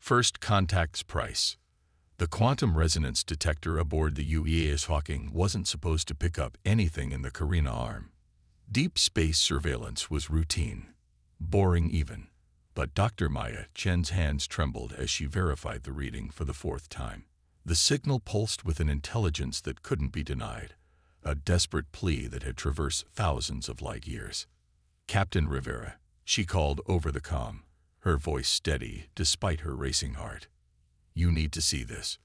First contact's price. The quantum resonance detector aboard the UES Hawking wasn't supposed to pick up anything in the Carina arm. Deep space surveillance was routine, boring even. But Dr. Maya Chen's hands trembled as she verified the reading for the fourth time. The signal pulsed with an intelligence that couldn't be denied, a desperate plea that had traversed thousands of light years. "Captain Rivera," she called over the comm, her voice steady despite her racing heart. "You need to see this."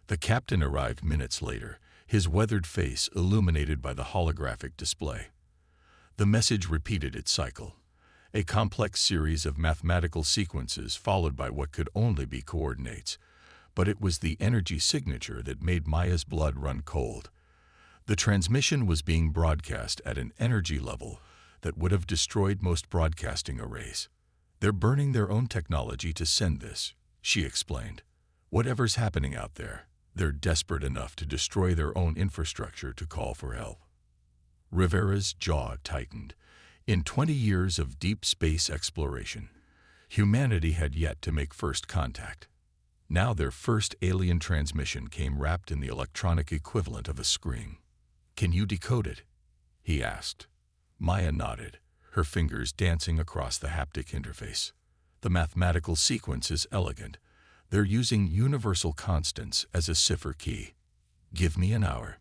The captain arrived minutes later, his weathered face illuminated by the holographic display. The message repeated its cycle, a complex series of mathematical sequences followed by what could only be coordinates, but it was the energy signature that made Maya's blood run cold. The transmission was being broadcast at an energy level that would have destroyed most broadcasting arrays. "They're burning their own technology to send this," she explained. "Whatever's happening out there, they're desperate enough to destroy their own infrastructure to call for help." Rivera's jaw tightened. In 20 years of deep space exploration, humanity had yet to make first contact. Now their first alien transmission came wrapped in the electronic equivalent of a scream. "Can you decode it?" he asked. Maya nodded, her fingers dancing across the haptic interface. "The mathematical sequence is elegant. They're using universal constants as a cipher key. Give me an hour."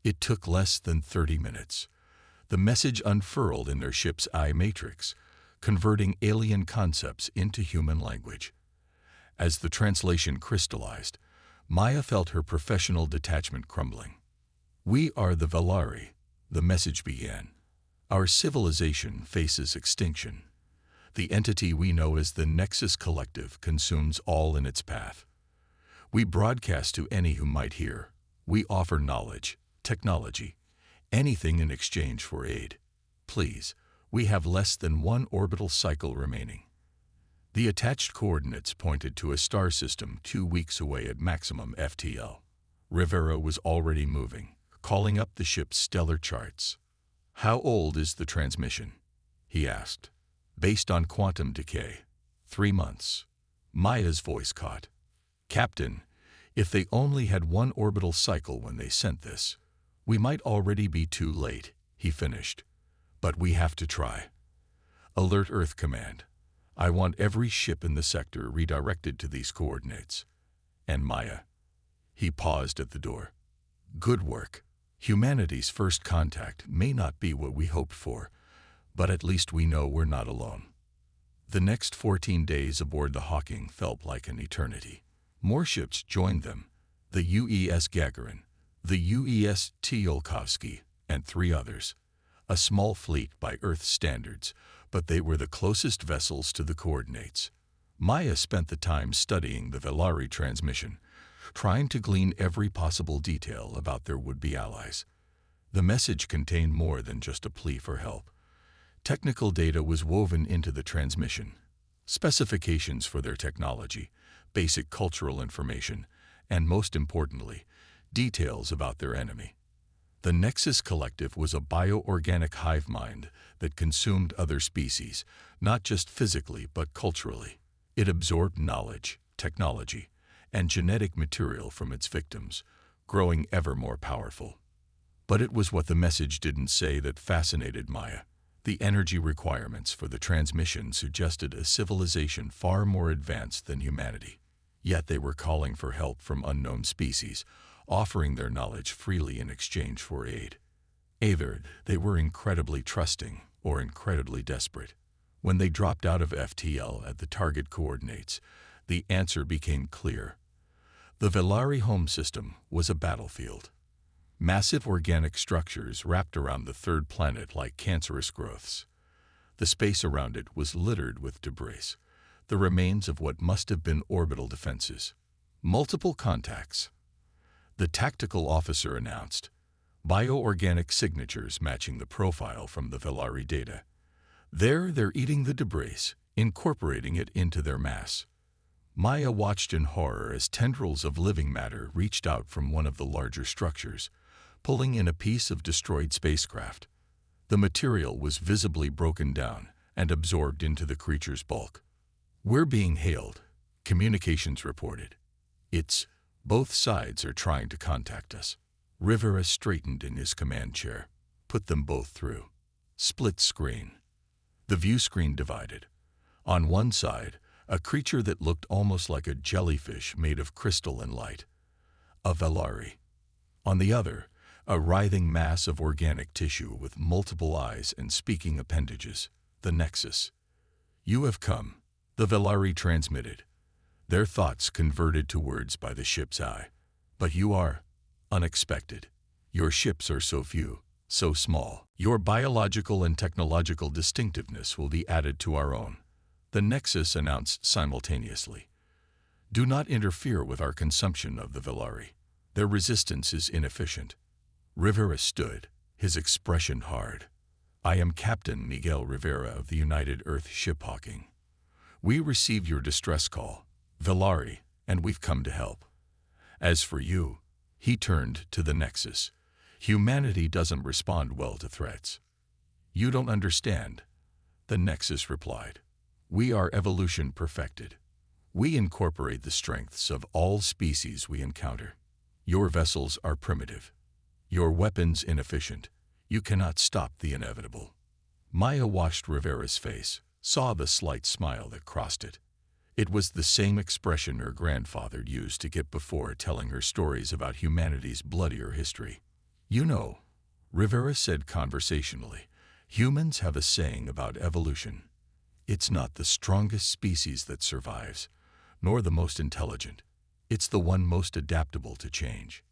It took less than 30 minutes. The message unfurled in their ship's eye matrix, converting alien concepts into human language. As the translation crystallized, Maya felt her professional detachment crumbling. "We are the Velari," the message began. "Our civilization faces extinction. The entity we know as the Nexus Collective consumes all in its path. We broadcast to any who might hear. We offer knowledge, technology, anything in exchange for aid. Please, we have less than one orbital cycle remaining." The attached coordinates pointed to a star system 2 weeks away at maximum FTL. Rivera was already moving, calling up the ship's stellar charts. "How old is the transmission?" he asked. "Based on quantum decay, 3 months." Maya's voice caught. "Captain, if they only had one orbital cycle when they sent this, we might already be too late," he finished. "But we have to try. Alert Earth Command. I want every ship in the sector redirected to these coordinates. And Maya." He paused at the door. "Good work. Humanity's first contact may not be what we hoped for, but at least we know we're not alone." The next 14 days aboard the Hawking felt like an eternity. More ships joined them: the UES Gagarin, the UES Tsiolkovsky, and 3 others. A small fleet by Earth standards, but they were the closest vessels to the coordinates. Maya spent the time studying the Velari transmission, trying to glean every possible detail about their would-be allies. The message contained more than just a plea for help. Technical data was woven into the transmission: specifications for their technology, basic cultural information, and most importantly, details about their enemy. The Nexus Collective was a bioorganic hive mind that consumed other species, not just physically but culturally. It absorbed knowledge, technology, and genetic material from its victims, growing ever more powerful. But it was what the message didn't say that fascinated Maya. The energy requirements for the transmission suggested a civilization far more advanced than humanity. Yet they were calling for help from unknown species, offering their knowledge freely in exchange for aid. Either they were incredibly trusting or incredibly desperate. When they dropped out of FTL at the target coordinates, the answer became clear. The Velari home system was a battlefield. Massive organic structures wrapped around the third planet like cancerous growths. The space around it was littered with debris, the remains of what must have been orbital defenses. Multiple contacts. The tactical officer announced, bioorganic signatures matching the profile from the Velari data. There they're eating the debris, incorporating it into their mass. Maya watched in horror as tendrils of living matter reached out from one of the larger structures, pulling in a piece of destroyed spacecraft. The material was visibly broken down and absorbed into the creature's bulk. "We're being hailed. Communications reported. It's, both sides are trying to contact us. Rivera straightened in his command chair. Put them both through. Split screen. The view screen divided. On one side, a creature that looked almost like a jellyfish made of crystal and light. A Velari. On the other, a writhing mass of organic tissue with multiple eyes and speaking appendages. The Nexus. You have come, the Velari transmitted. Their thoughts converted to words by the ship's eye. But you are unexpected. Your ships are so few, so small. Your biological and technological distinctiveness will be added to our own. The Nexus announced simultaneously. Do not interfere with our consumption of the Velari. Their resistance is inefficient. Rivera stood, his expression hard. I am Captain Miguel Rivera of the United Earth Shiphawking. We received your distress call, Velari, and we've come to help. As for you, he turned to the Nexus. Humanity doesn't respond well to threats. You don't understand, the Nexus replied. We are evolution perfected. We incorporate the strengths of all species we encounter. Your vessels are primitive. Your weapons inefficient. You cannot stop the inevitable. Maya watched Rivera's face, saw the slight smile that crossed it. It was the same expression her grandfather used to get before telling her stories about humanity's bloodier history. You know, Rivera said conversationally, humans have a saying about evolution. It's not the strongest species that survives, nor the most intelligent. It's the one most adaptable to change.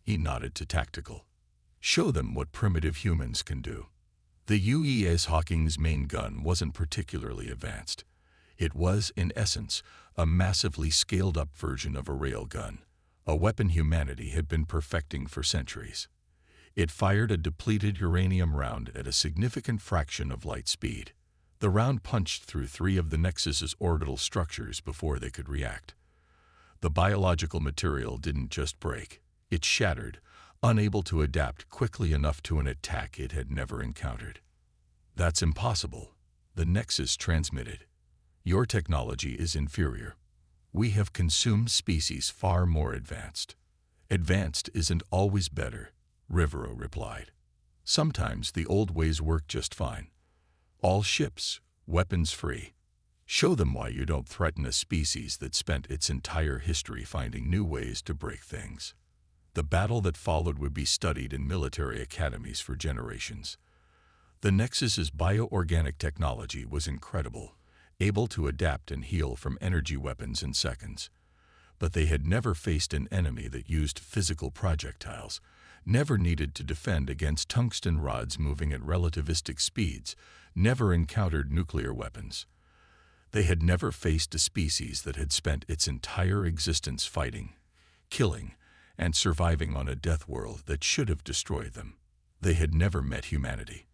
He nodded to Tactical. Show them what primitive humans can do. The HFY Hawking's main gun wasn't particularly advanced. It was, in essence, a massively scaled-up version of a railgun, a weapon humanity had been perfecting for centuries. It fired a depleted uranium round at a significant fraction of light speed. The round punched through 3 of the Nexus's orbital structures before they could react. The biological material didn't just break, it shattered, unable to adapt quickly enough to an attack it had never encountered. That's impossible, the Nexus transmitted. Your technology is inferior. We have consumed species far more advanced. Advanced isn't always better, Rivera replied. Sometimes the old ways work just fine. All ships, weapons free. Show them why you don't threaten a species that spent its entire history finding new ways to break things. The battle that followed would be studied in military academies for generations. The Nexus's bioorganic technology was incredible, able to adapt and heal from energy weapons in seconds. But they had never faced an enemy that used physical projectiles, never needed to defend against tungsten rods moving at relativistic speeds, never encountered nuclear weapons. They had never faced a species that had spent its entire existence fighting, killing, and surviving on a death world that should have destroyed them. They had never met humanity.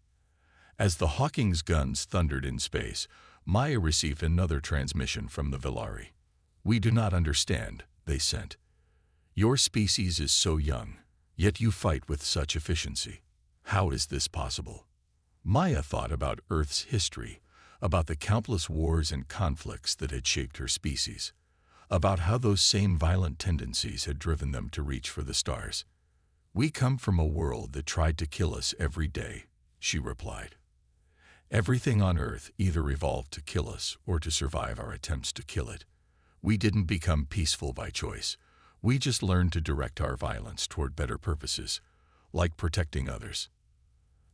As the Hawking's guns thundered in space, Maya received another transmission from the Velari. We do not understand, they sent. Your species is so young, yet you fight with such efficiency. How is this possible? Maya thought about Earth's history, about the countless wars and conflicts that had shaped her species, about how those same violent tendencies had driven them to reach for the stars. We come from a world that tried to kill us every day, she replied. Everything on Earth either evolved to kill us or to survive our attempts to kill it. We didn't become peaceful by choice. We just learned to direct our violence toward better purposes, like protecting others.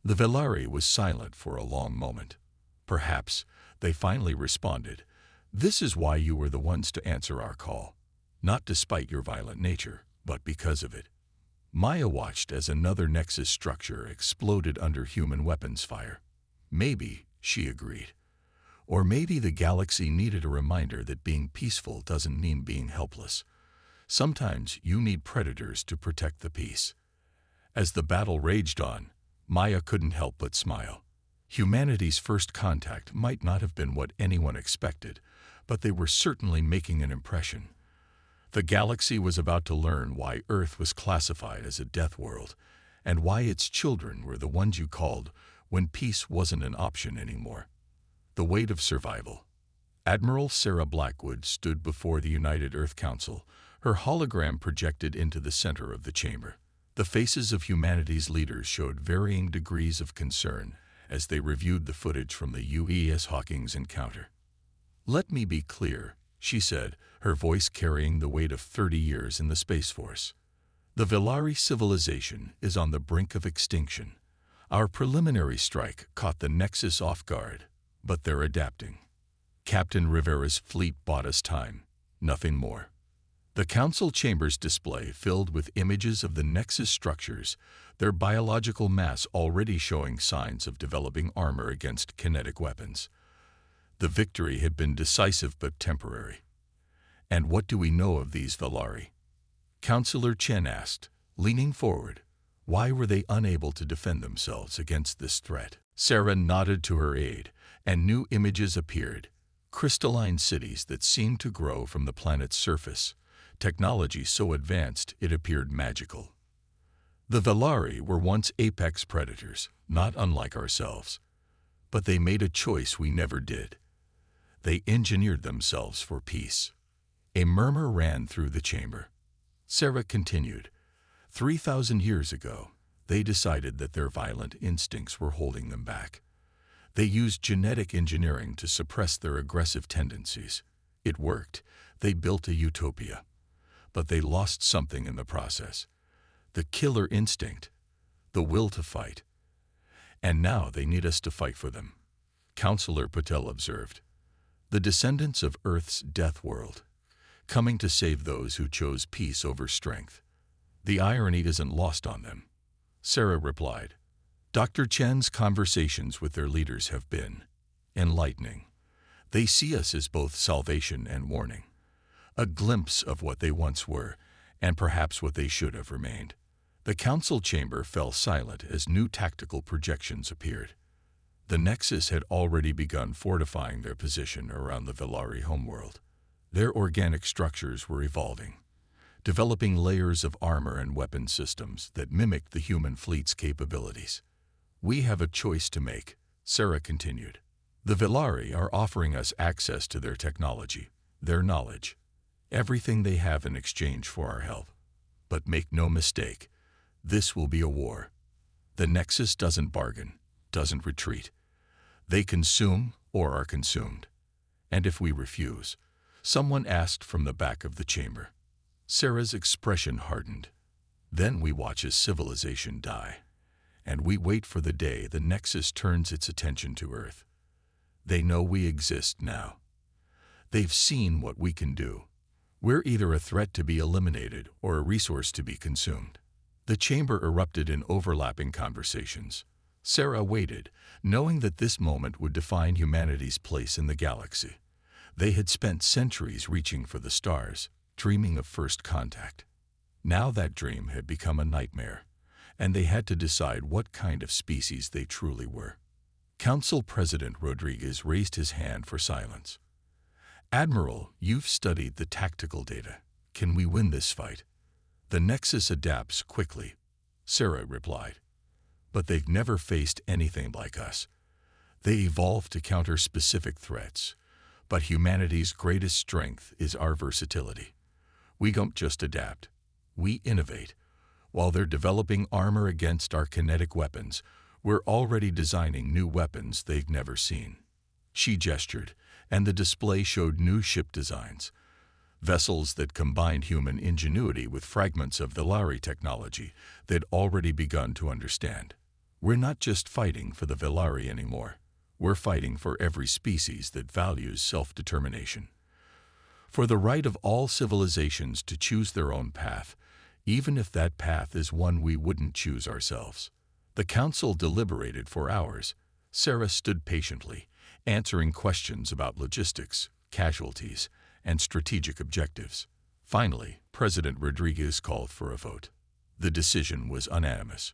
The Velari was silent for a long moment. Perhaps, they finally responded, this is why you were the ones to answer our call. Not despite your violent nature, but because of it. Maya watched as another Nexus structure exploded under human weapons fire. Maybe, she agreed. Or maybe the galaxy needed a reminder that being peaceful doesn't mean being helpless. Sometimes you need predators to protect the peace. As the battle raged on, Maya couldn't help but smile. Humanity's first contact might not have been what anyone expected, but they were certainly making an impression. The galaxy was about to learn why Earth was classified as a death world, and why its children were the ones you called when peace wasn't an option anymore. The weight of survival. Admiral Sarah Blackwood stood before the United Earth Council, her hologram projected into the center of the chamber. The faces of humanity's leaders showed varying degrees of concern as they reviewed the footage from the UES Hawking's encounter. "Let me be clear," she said, her voice carrying the weight of 30 years in the Space Force. "The Velari civilization is on the brink of extinction. Our preliminary strike caught the Nexus off guard, but they're adapting. Captain Rivera's fleet bought us time, nothing more." The council chamber's display filled with images of the Nexus structures, their biological mass already showing signs of developing armor against kinetic weapons. The victory had been decisive but temporary. "And what do we know of these Velari?" Councillor Chen asked, leaning forward. Why were they unable to defend themselves against this threat? Sarah nodded to her aide, and new images appeared. Crystalline cities that seemed to grow from the planet's surface. Technology so advanced it appeared magical. The Velari were once apex predators, not unlike ourselves. But they made a choice we never did. They engineered themselves for peace. A murmur ran through the chamber. Sarah continued, 3,000 years ago, they decided that their violent instincts were holding them back. They used genetic engineering to suppress their aggressive tendencies. It worked. They built a utopia. But they lost something in the process. The killer instinct, the will to fight. And now they need us to fight for them. Councillor Patel observed. The descendants of Earth's death world, coming to save those who chose peace over strength. The irony isn't lost on them. Sarah replied. Dr. Chen's conversations with their leaders have been enlightening. They see us as both salvation and warning. A glimpse of what they once were, and perhaps what they should have remained. The council chamber fell silent as new tactical projections appeared. The Nexus had already begun fortifying their position around the Velari homeworld. Their organic structures were evolving, developing layers of armor and weapon systems that mimicked the human fleet's capabilities. We have a choice to make, Sarah continued. The Velari are offering us access to their technology, their knowledge, everything they have in exchange for our help. But make no mistake, this will be a war. The Nexus doesn't bargain, doesn't retreat. They consume or are consumed. And if we refuse, someone asked from the back of the chamber. Sarah's expression hardened. Then we watch as civilization die, and we wait for the day the Nexus turns its attention to Earth. They know we exist now. They've seen what we can do. We're either a threat to be eliminated or a resource to be consumed. The chamber erupted in overlapping conversations. Sarah waited, knowing that this moment would define humanity's place in the galaxy. They had spent centuries reaching for the stars, dreaming of first contact. Now that dream had become a nightmare, and they had to decide what kind of species they truly were. Council President Rodriguez raised his hand for silence. Admiral, you've studied the tactical data. Can we win this fight? The Nexus adapts quickly, Sarah replied. But they've never faced anything like us. They evolve to counter specific threats, but humanity's greatest strength is our versatility. We don't just adapt, we innovate. While they're developing armor against our kinetic weapons, we're already designing new weapons they've never seen. She gestured, and the display showed new ship designs. Vessels that combined human ingenuity with fragments of Velari technology they'd already begun to understand. We're not just fighting for the Velari anymore. We're fighting for every species that values self-determination. For the right of all civilizations to choose their own path, even if that path is one we wouldn't choose ourselves. The council deliberated for hours. Sarah stood patiently, answering questions about logistics, casualties, and strategic objectives. Finally, President Rodriguez called for a vote. The decision was unanimous.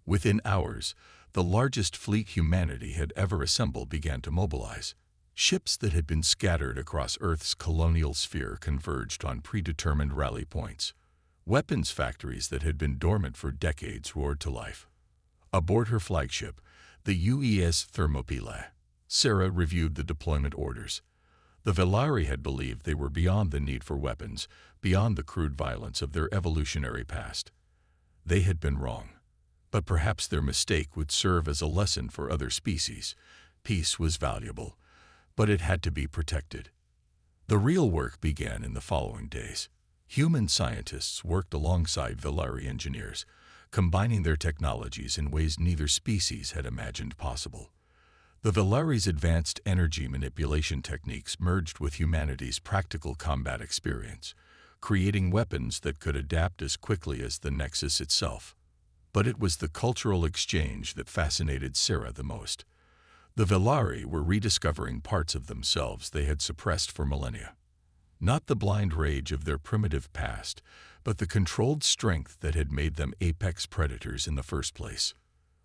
Within hours, the largest fleet humanity had ever assembled began to mobilize. Ships that had been scattered across Earth's colonial sphere converged on predetermined rally points. Weapons factories that had been dormant for decades roared to life. Aboard her flagship, the UES Thermopylae, Sarah reviewed the deployment orders. The Velari had believed they were beyond the need for weapons, beyond the crude violence of their evolutionary past. They had been wrong. But perhaps their mistake would serve as a lesson for other species. Peace was valuable, but it had to be protected. The real work began in the following days. Human scientists worked alongside Velari engineers, combining their technologies in ways neither species had imagined possible. The Velari's advanced energy manipulation techniques merged with humanity's practical combat experience, creating weapons that could adapt as quickly as the Nexus itself. But it was the cultural exchange that fascinated Sarah the most. The Velari were rediscovering parts of themselves they had suppressed for millennia. Not the blind rage of their primitive past, but the controlled strength that had made them apex predators in the first place.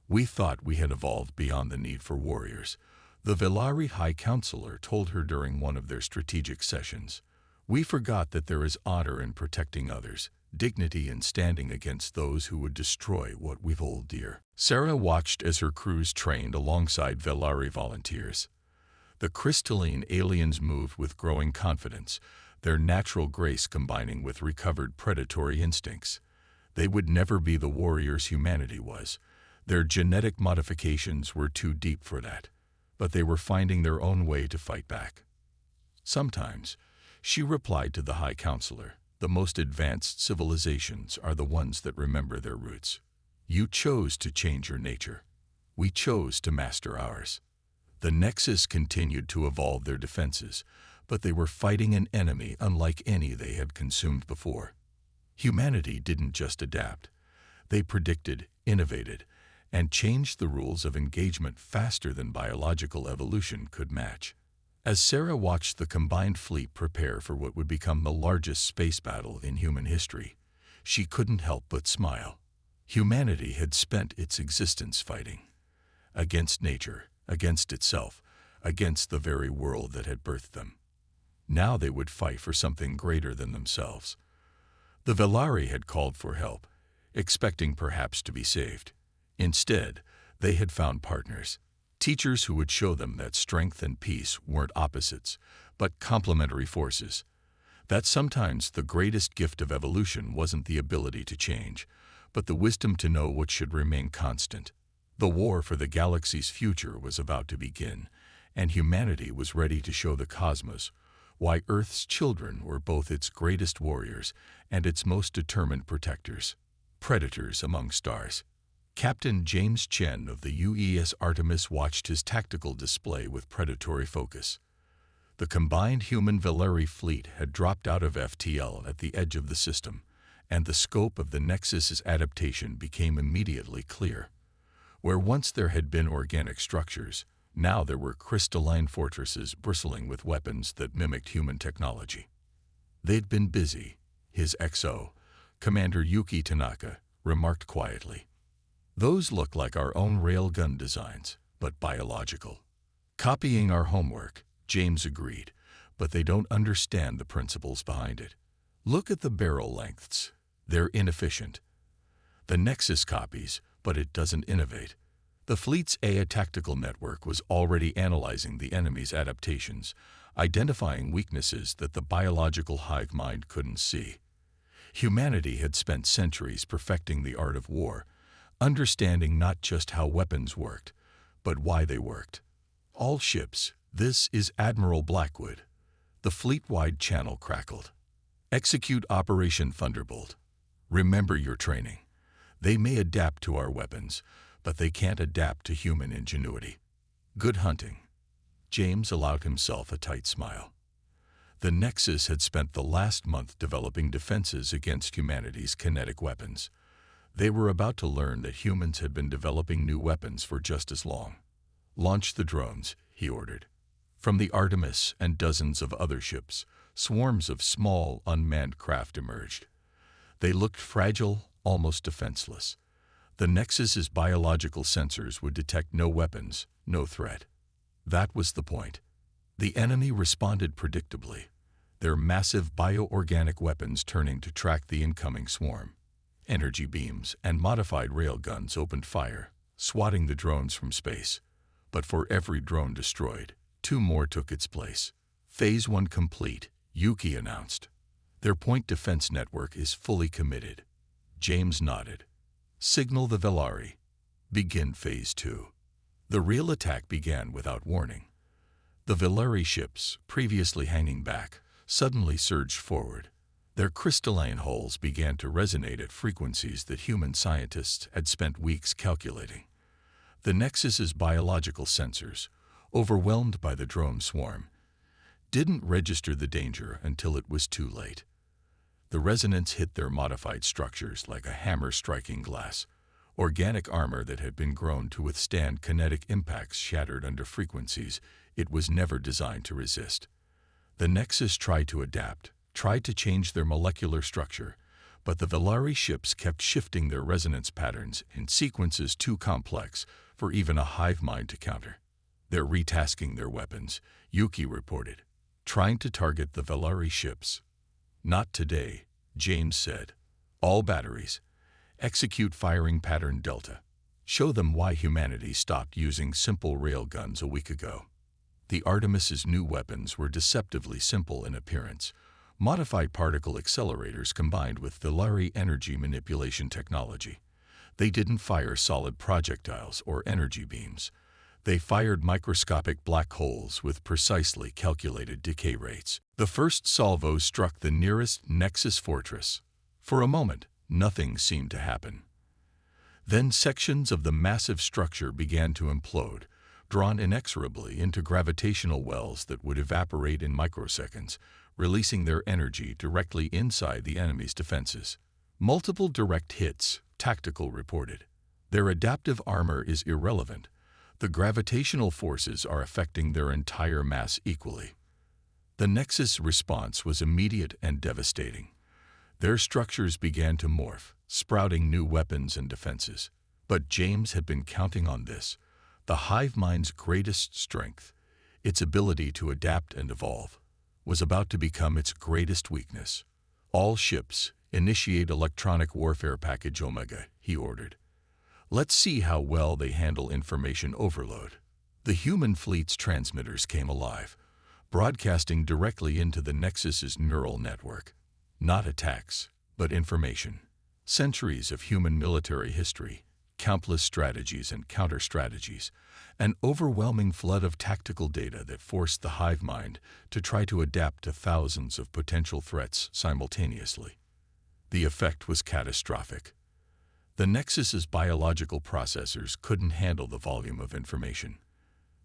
"We thought we had evolved beyond the need for warriors," the Velari High Counselor told her during one of their strategic sessions. "We forgot that there is honor in protecting others, dignity in standing against those who would destroy what we hold dear." Sarah watched as her crews trained alongside Velari volunteers. The crystalline aliens moved with growing confidence, their natural grace combining with recovered predatory instincts. They would never be the warriors humanity was. Their genetic modifications were too deep for that, but they were finding their own way to fight back. Sometimes, she replied to the High Counselor, the most advanced civilizations are the ones that remember their roots. You chose to change your nature. We chose to master ours. The Nexus continued to evolve their defenses, but they were fighting an enemy unlike any they had consumed before. Humanity didn't just adapt. They predicted, innovated, and changed the rules of engagement faster than biological evolution could match. As Sarah watched the combined fleet prepare for what would become the largest space battle in human history, she couldn't help but smile. Humanity had spent its existence fighting. Against nature, against itself, against the very world that had birthed them. Now they would fight for something greater than themselves. The Velari had called for help, expecting perhaps to be saved. Instead, they had found partners, teachers who would show them that strength and peace weren't opposites, but complementary forces. That sometimes the greatest gift of evolution wasn't the ability to change, but the wisdom to know what should remain constant. The war for the galaxy's future was about to begin, and humanity was ready to show the cosmos why Earth's children were both its greatest warriors and its most determined protectors, predators among stars. Captain James Chen of the UES Artemis watched his tactical display with predatory focus. The combined human Velari fleet had dropped out of FTL at the edge of the system, and the scope of the Nexus's adaptation became immediately clear. Where once there had been organic structures, now there were crystalline fortresses bristling with weapons that mimicked human technology. They'd been busy, his XO, Commander Yuki Tanaka, remarked quietly. Those look like our own railgun designs, but biological. Copying our homework, James agreed, but they don't understand the principles behind it. Look at the barrel lengths. They're inefficient. The Nexus copies, but it doesn't innovate. The fleet's AI tactical network was already analyzing the enemy's adaptations, identifying weaknesses that the biological hive mind couldn't see. Humanity had spent centuries perfecting the art of war, understanding not just how weapons worked, but why they worked. All ships, this is Admiral Blackwood. The fleet-wide channel crackled. Execute Operation Thunderbolt. Remember your training. They may adapt to our weapons, but they can't adapt to human ingenuity. Good hunting. James allowed himself a tight smile. The Nexus had spent the last month developing defenses against humanity's kinetic weapons. They were about to learn that humans had been developing new weapons for just as long. Launch the drones, he ordered. From the Artemis and dozens of other ships, swarms of small, unmanned craft emerged. They looked fragile, almost defenseless. The Nexus's biological sensors would detect no weapons, no threat. That was the point. The enemy responded predictably, their massive bioorganic weapons turning to track the incoming swarm. Energy beams and modified railguns opened fire, swatting the drones from space. But for every drone destroyed, two more took its place. Phase 1 complete, Yuki announced. Their point defense network is fully committed. James nodded. Signal the Velari. Begin Phase 2. The real attack began without warning. The Velari ships, previously hanging back, suddenly surged forward. Their crystalline hulls began to resonate at frequencies that human scientists had spent weeks calculating. The Nexus's biological sensors, overwhelmed by the drone swarm, didn't register the danger until it was too late. The resonance hit their modified structures like a hammer striking glass. Organic armor that had been grown to withstand kinetic impacts shattered under frequencies it was never designed to resist. The Nexus tried to adapt, tried to change their molecular structure, but the Velari ships kept shifting their resonance patterns in sequences too complex for even a hive mind to counter. They're retasking their weapons, Yuki reported, trying to target the Velari ships. Not today, James said. All batteries. Execute firing pattern Delta. Show them why humanity stopped using simple railguns a week ago. The Artemis's new weapons were deceptively simple in appearance, modified particle accelerators combined with Velari energy manipulation technology. They didn't fire solid projectiles or energy beams. They fired microscopic black holes with precisely calculated decay rates. The first salvos struck the nearest Nexus fortress. For a moment, nothing seemed to happen. Then sections of the massive structure began to implode, drawn inexorably into gravitational wells that would evaporate in microseconds, releasing their energy directly inside the enemy's defenses. Multiple direct hits, Tactical reported. Their adaptive armor is irrelevant. The gravitational forces are affecting their entire mass equally. The Nexus response was immediate and devastating. Their structures began to morph, sprouting new weapons and defenses. But James had been counting on this. The hive mind's greatest strength, its ability to adapt and evolve, was about to become its greatest weakness. All ships, initiate electronic warfare package Omega, he ordered. Let's see how well they handle information overload. The human fleet's transmitters came alive, broadcasting directly into the Nexus's neural network. Not attacks, but information. Centuries of human military history, countless strategies and counter-strategies, an overwhelming flood of tactical data that forced the hive mind to try to adapt to thousands of potential threats simultaneously. The effect was catastrophic. The Nexus's biological processors couldn't handle the volume of information.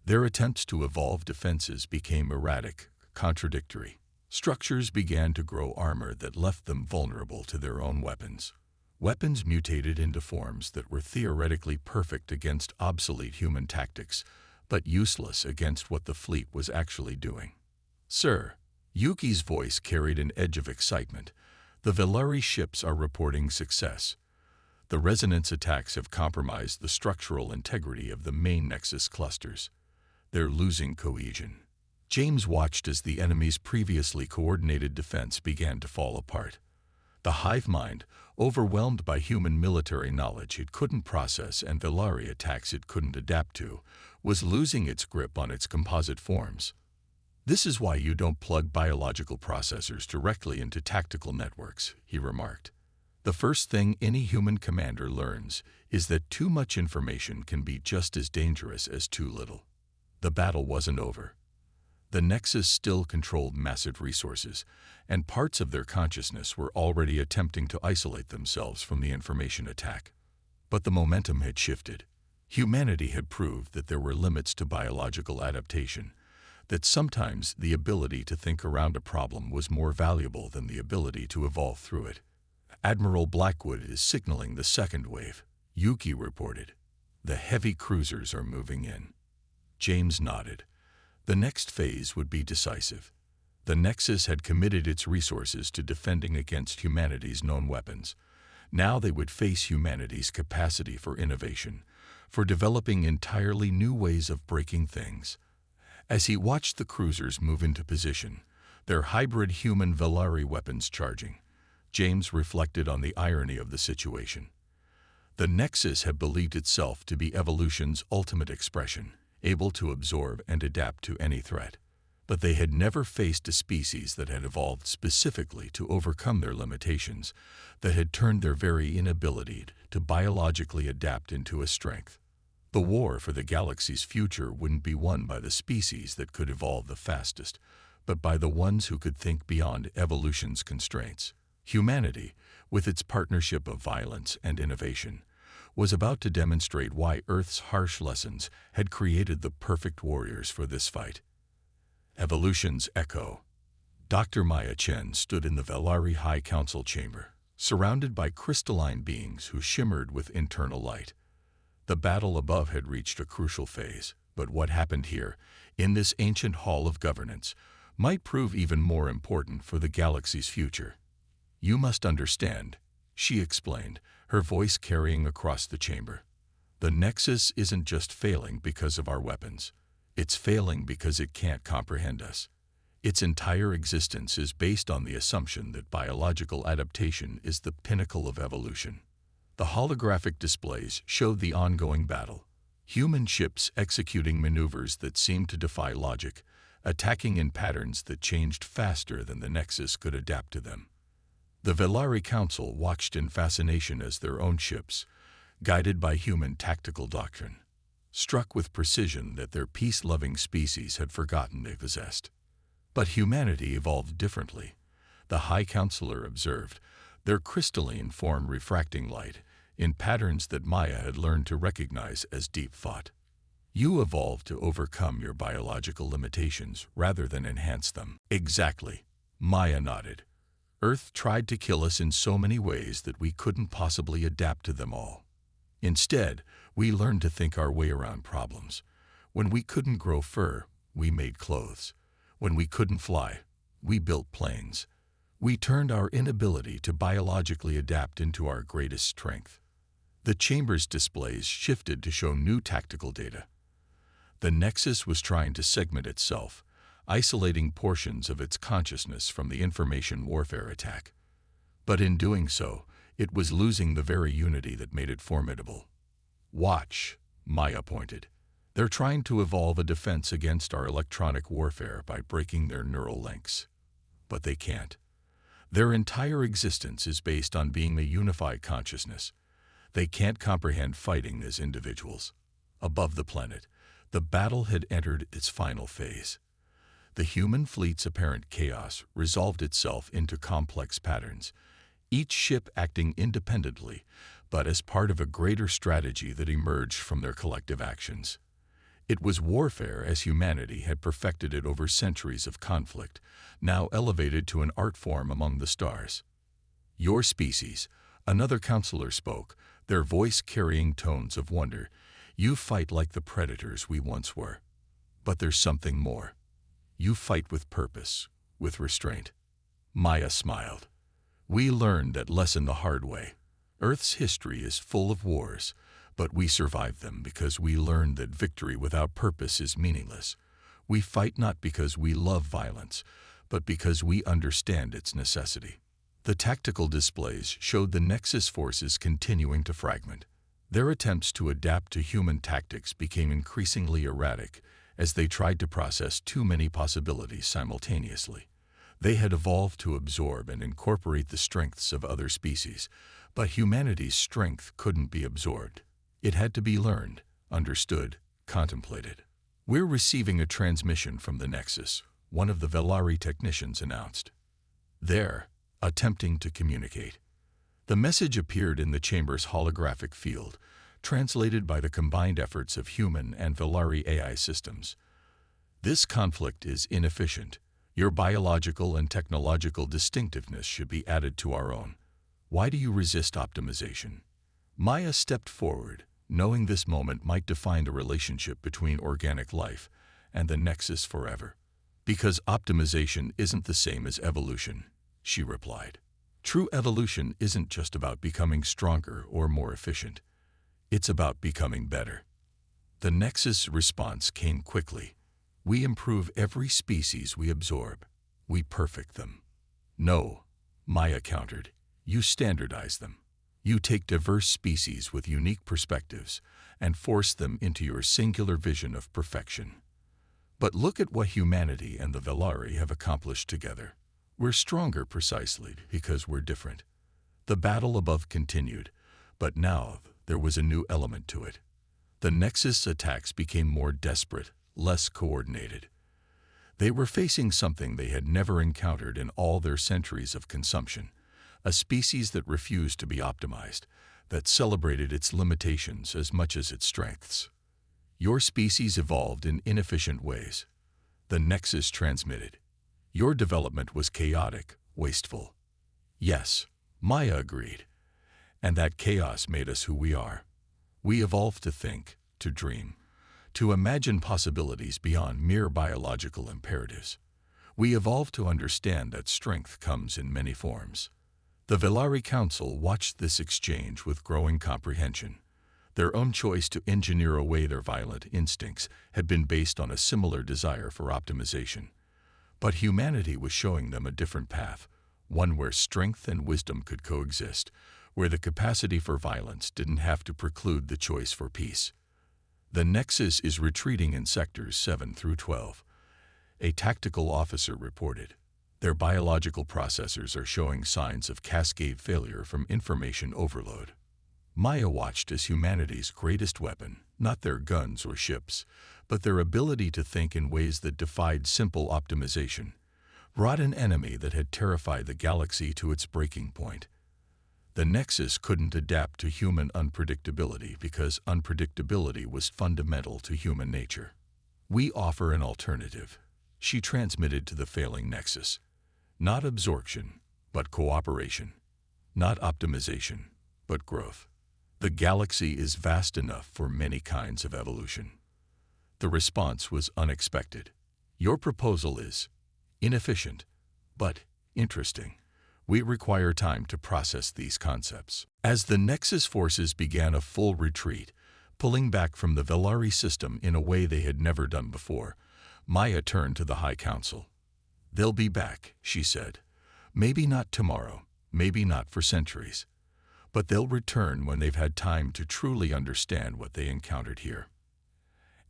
Their attempts to evolve defenses became erratic, contradictory. Structures began to grow armor that left them vulnerable to their own weapons. Weapons mutated into forms that were theoretically perfect against obsolete human tactics, but useless against what the fleet was actually doing. Sir, Yuki's voice carried an edge of excitement. The Velari ships are reporting success. The resonance attacks have compromised the structural integrity of the main Nexus clusters. They're losing cohesion. James watched as the enemy's previously coordinated defense began to fall apart. The hive mind, overwhelmed by human military knowledge it couldn't process and Velari attacks it couldn't adapt to, was losing its grip on its composite forms. This is why you don't plug biological processors directly into tactical networks, he remarked. The first thing any human commander learns is that too much information can be just as dangerous as too little. The battle wasn't over. The Nexus still controlled massive resources, and parts of their consciousness were already attempting to isolate themselves from the information attack. But the momentum had shifted. Humanity had proved that there were limits to biological adaptation, that sometimes the ability to think around a problem was more valuable than the ability to evolve through it. Admiral Blackwood is signaling the second wave, Yuki reported. The heavy cruisers are moving in. James nodded. The next phase would be decisive. The Nexus had committed its resources to defending against humanity's known weapons. Now they would face humanity's capacity for innovation, for developing entirely new ways of breaking things. As he watched the cruisers move into position, their hybrid human Velari weapons charging, James reflected on the irony of the situation. The Nexus had believed itself to be evolution's ultimate expression, able to absorb and adapt to any threat. But they had never faced a species that had evolved specifically to overcome their limitations, that had turned their very inability to biologically adapt into a strength. The war for the galaxy's future wouldn't be won by the species that could evolve the fastest, but by the ones who could think beyond evolution's constraints. Humanity, with its partnership of violence and innovation, was about to demonstrate why Earth's harsh lessons had created the perfect warriors for this fight. Evolution's echo. Dr. Maya Chen stood in the Velari High Council chamber, surrounded by crystalline beings who shimmered with internal light. The battle above had reached a crucial phase, but what happened here, in this ancient hall of governance, might prove even more important for the galaxy's future. You must understand, she explained, her voice carrying across the chamber. The Nexus isn't just failing because of our weapons. It's failing because it can't comprehend us. Its entire existence is based on the assumption that biological adaptation is the pinnacle of evolution. The holographic displays showed the ongoing battle. Human ships executing maneuvers that seemed to defy logic, attacking in patterns that changed faster than the Nexus could adapt to them. The Velari Council watched in fascination as their own ships, guided by human tactical doctrine, struck with precision that their peace-loving species had forgotten they possessed. But humanity evolved differently, the High Counselor observed, their crystalline form refracting light in patterns that Maya had learned to recognize as deep thought. You evolved to overcome your biological limitations rather than enhance them. Exactly, Maya nodded. Earth tried to kill us in so many ways that we couldn't possibly adapt to them all. Instead, we learned to think our way around problems. When we couldn't grow fur, we made clothes. When we couldn't fly, we built planes. We turned our inability to biologically adapt into our greatest strength. The chamber's displays shifted to show new tactical data. The Nexus was trying to segment itself, isolating portions of its consciousness from the information warfare attack. But in doing so, it was losing the very unity that made it formidable. Watch, Maya pointed. They're trying to evolve a defense against our electronic warfare by breaking their neural links. But they can't. Their entire existence is based on being a unified consciousness. They can't comprehend fighting as individuals. Above the planet, the battle had entered its final phase. The human fleet's apparent chaos resolved itself into complex patterns, each ship acting independently, but as part of a greater strategy that emerged from their collective actions. It was warfare as humanity had perfected it over centuries of conflict, now elevated to an art form among the stars. Your species, another counselor spoke, their voice carrying tones of wonder. You fight like the predators we once were. But there's something more. You fight with purpose, with restraint. Maya smiled. We learned that lesson the hard way. Earth's history is full of wars, but we survived them because we learned that victory without purpose is meaningless. We fight not because we love violence, but because we understand its necessity. The tactical displays showed the Nexus forces continuing to fragment. Their attempts to adapt to human tactics became increasingly erratic as they tried to process too many possibilities simultaneously. They had evolved to absorb and incorporate the strengths of other species, but humanity's strength couldn't be absorbed. It had to be learned, understood, contemplated. We're receiving a transmission from the Nexus, one of the Velari technicians announced. They're attempting to communicate. The message appeared in the chamber's holographic field, translated by the combined efforts of human and Velari AI systems. This conflict is inefficient. Your biological and technological distinctiveness should be added to our own. Why do you resist optimization? Maya stepped forward, knowing this moment might define the relationship between organic life and the Nexus forever. Because optimization isn't the same as evolution, she replied. True evolution isn't just about becoming stronger or more efficient. It's about becoming better. The Nexus response came quickly. We improve every species we absorb. We perfect them. No, Maya countered. You standardize them. You take diverse species with unique perspectives and force them into your singular vision of perfection. But look at what humanity and the Velari have accomplished together. We're stronger precisely because we're different. The battle above continued, but now there was a new element to it. The Nexus attacks became more desperate, less coordinated. They were facing something they had never encountered in all their centuries of consumption, a species that refused to be optimized, that celebrated its limitations as much as its strengths. Your species evolved in inefficient ways. The Nexus transmitted. Your development was chaotic, wasteful. Yes, Maya agreed. And that chaos made us who we are. We evolved to think, to dream, to imagine possibilities beyond mere biological imperatives. We evolved to understand that strength comes in many forms. The Velari Council watched this exchange with growing comprehension. Their own choice to engineer away their violent instincts had been based on a similar desire for optimization. But humanity was showing them a different path, one where strength and wisdom could coexist, where the capacity for violence didn't have to preclude the choice for peace. The Nexus is retreating in sectors 7 through 12. A tactical officer reported. Their biological processors are showing signs of cascade failure from information overload. Maya watched as humanity's greatest weapon, not their guns or ships, but their ability to think in ways that defied simple optimization, brought an enemy that had terrified the galaxy to its breaking point. The Nexus couldn't adapt to human unpredictability because unpredictability was fundamental to human nature. We offer an alternative, she transmitted to the failing Nexus. Not absorption, but cooperation. Not optimization, but growth. The galaxy is vast enough for many kinds of evolution. The response was unexpected. Your proposal is inefficient, but interesting. We require time to process these concepts. As the Nexus forces began a full retreat, pulling back from the Velari system in a way they had never done before, Maya turned to the High Council. They'll be back, she said. Maybe not tomorrow, maybe not for centuries. But they'll return when they've had time to truly understand what they encountered here.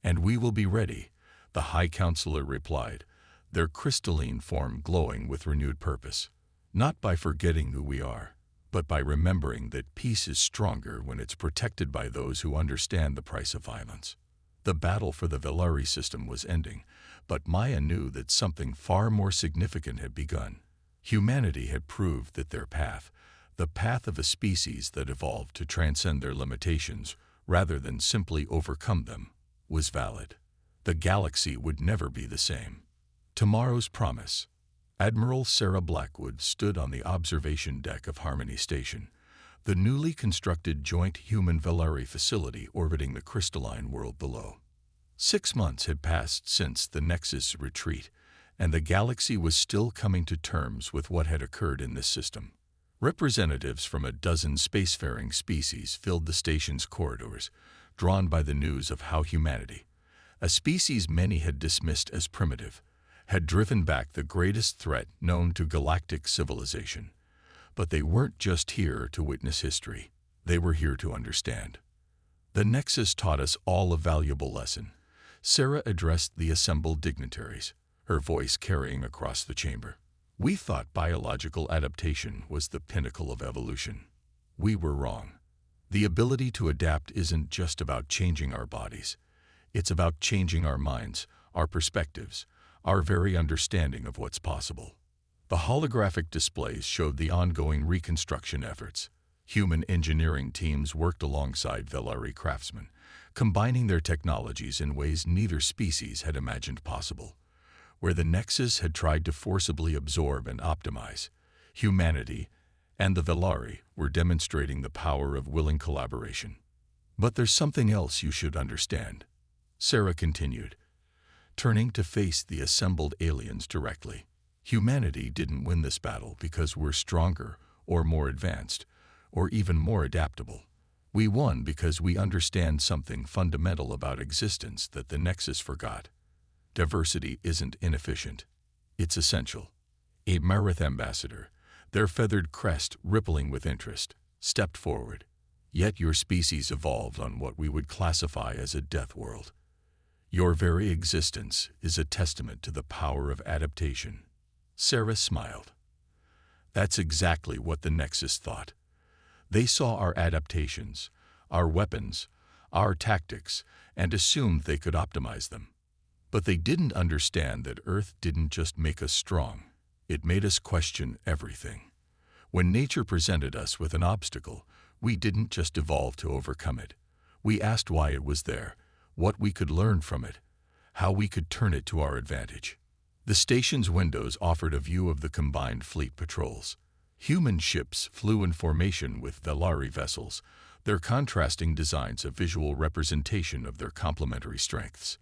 And we will be ready, the High Counselor replied, their crystalline form glowing with renewed purpose. Not by forgetting who we are, but by remembering that peace is stronger when it's protected by those who understand the price of violence. The battle for the Velari system was ending, but Maya knew that something far more significant had begun. Humanity had proved that their path, the path of a species that evolved to transcend their limitations rather than simply overcome them, was valid. The galaxy would never be the same. Tomorrow's promise. Admiral Sarah Blackwood stood on the observation deck of Harmony Station, the newly constructed joint human-Velari facility orbiting the crystalline world below. 6 months had passed since the Nexus retreat, and the galaxy was still coming to terms with what had occurred in this system. Representatives from a dozen spacefaring species filled the station's corridors, drawn by the news of how humanity, a species many had dismissed as primitive, had driven back the greatest threat known to galactic civilization. But they weren't just here to witness history. They were here to understand. The Nexus taught us all a valuable lesson. Sarah addressed the assembled dignitaries, her voice carrying across the chamber. We thought biological adaptation was the pinnacle of evolution. We were wrong. The ability to adapt isn't just about changing our bodies. It's about changing our minds, our perspectives, our very understanding of what's possible. The holographic displays showed the ongoing reconstruction efforts. Human engineering teams worked alongside Velari craftsmen, combining their technologies in ways neither species had imagined possible. Where the Nexus had tried to forcibly absorb and optimize, humanity and the Velari were demonstrating the power of willing collaboration. But there's something else you should understand, Sarah continued, turning to face the assembled aliens directly. Humanity didn't win this battle because we're stronger or more advanced or even more adaptable. We won because we understand something fundamental about existence that the Nexus forgot. Diversity isn't inefficient. It's essential. A Marith ambassador, their feathered crest rippling with interest, stepped forward. Yet your species evolved on what we would classify as a death world. Your very existence is a testament to the power of adaptation. Sarah smiled. That's exactly what the Nexus thought. They saw our adaptations, our weapons, our tactics, and assumed they could optimize them. But they didn't understand that Earth didn't just make us strong, it made us question everything. When nature presented us with an obstacle, we didn't just evolve to overcome it. We asked why it was there, what we could learn from it, how we could turn it to our advantage. The station's windows offered a view of the combined fleet patrols. Human ships flew in formation with Velari vessels, their contrasting designs a visual representation of their complementary strengths.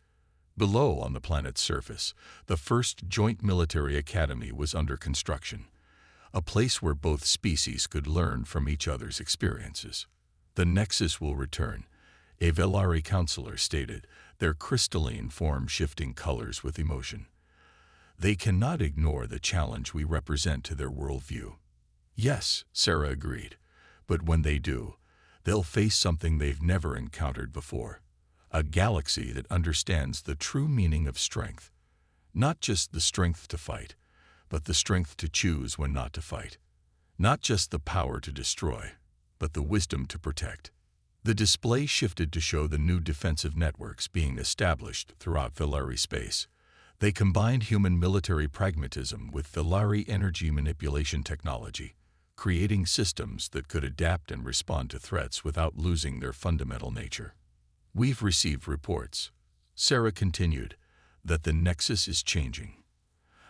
Below, on the planet's surface, the first joint military academy was under construction, a place where both species could learn from each other's experiences. The Nexus will return, a Velari counselor stated, their crystalline form shifting colors with emotion. They cannot ignore the challenge we represent to their worldview. Yes, Sarah agreed, but when they do, they'll face something they've never encountered before. A galaxy that understands the true meaning of strength. Not just the strength to fight, but the strength to choose when not to fight. Not just the power to destroy, but the wisdom to protect. The display shifted to show the new defensive networks being established throughout Velari space. They combined human military pragmatism with Velari energy manipulation technology, creating systems that could adapt and respond to threats without losing their fundamental nature. We've received reports, Sarah continued, that the Nexus is changing.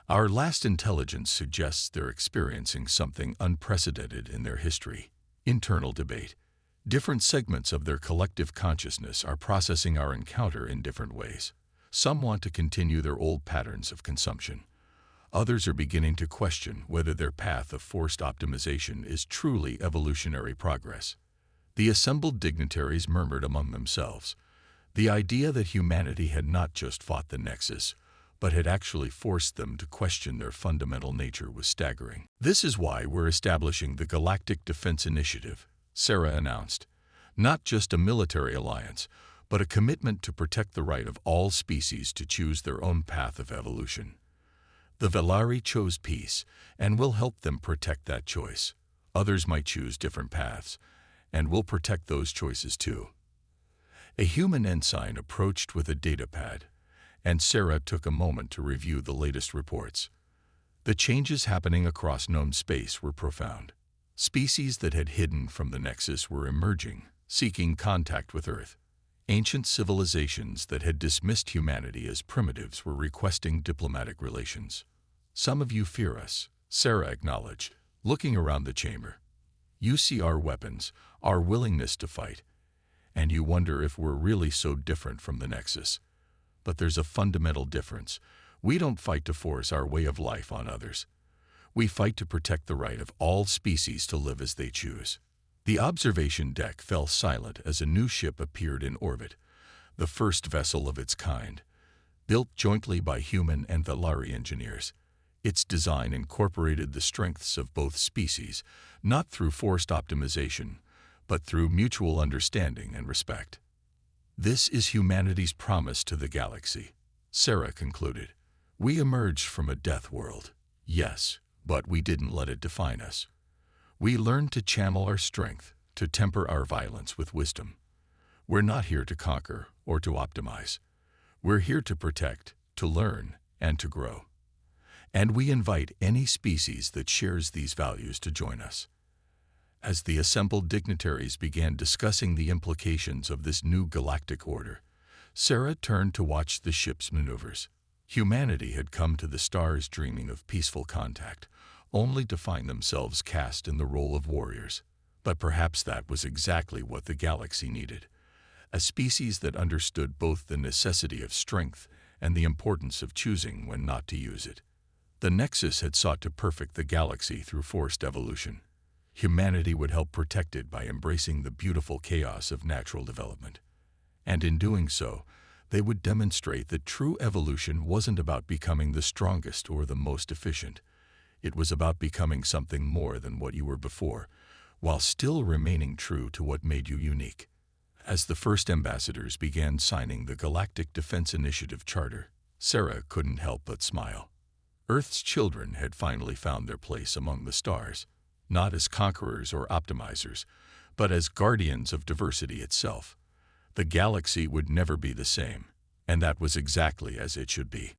Our last intelligence suggests they're experiencing something unprecedented in their history. Internal debate. Different segments of their collective consciousness are processing our encounter in different ways. Some want to continue their old patterns of consumption. Others are beginning to question whether their path of forced optimization is truly evolutionary progress. The assembled dignitaries murmured among themselves. The idea that humanity had not just fought the Nexus, but had actually forced them to question their fundamental nature was staggering. This is why we're establishing the Galactic Defense Initiative, Sarah announced. Not just a military alliance, but a commitment to protect the right of all species to choose their own path of evolution. The Velari chose peace, and we'll help them protect that choice. Others might choose different paths, and we'll protect those choices too. A human ensign approached with a datapad, and Sarah took a moment to review the latest reports. The changes happening across known space were profound. Species that had hidden from the Nexus were emerging, seeking contact with Earth. Ancient civilizations that had dismissed humanity as primitives were requesting diplomatic relations. Some of you fear us, Sarah acknowledged, looking around the chamber. You see our weapons, our willingness to fight, and you wonder if we're really so different from the Nexus. But there's a fundamental difference. We don't fight to force our way of life on others. We fight to protect the right of all species to live as they choose. The observation deck fell silent as a new ship appeared in orbit, the first vessel of its kind, built jointly by human and Velari engineers. Its design incorporated the strengths of both species, not through forced optimization, but through mutual understanding and respect. This is humanity's promise to the galaxy, Sarah concluded. We emerged from a death world, yes, but we didn't let it define us. We learned to channel our strength, to temper our violence with wisdom. We're not here to conquer or to optimize. We're here to protect, to learn, and to grow. And we invite any species that shares these values to join us. As the assembled dignitaries began discussing the implications of this new galactic order, Sarah turned to watch the ship's maneuvers. Humanity had come to the stars dreaming of peaceful contact, only to find themselves cast in the role of warriors. But perhaps that was exactly what the galaxy needed. A species that understood both the necessity of strength and the importance of choosing when not to use it. The Nexus had sought to perfect the galaxy through forced evolution. Humanity would help protect it by embracing the beautiful chaos of natural development. And in doing so, they would demonstrate that true evolution wasn't about becoming the strongest or the most efficient. It was about becoming something more than what you were before, while still remaining true to what made you unique. As the first ambassadors began signing the Galactic Defense Initiative Charter, Sarah couldn't help but smile. Earth's children had finally found their place among the stars, not as conquerors or optimizers, but as guardians of diversity itself. The galaxy would never be the same, and that was exactly as it should be.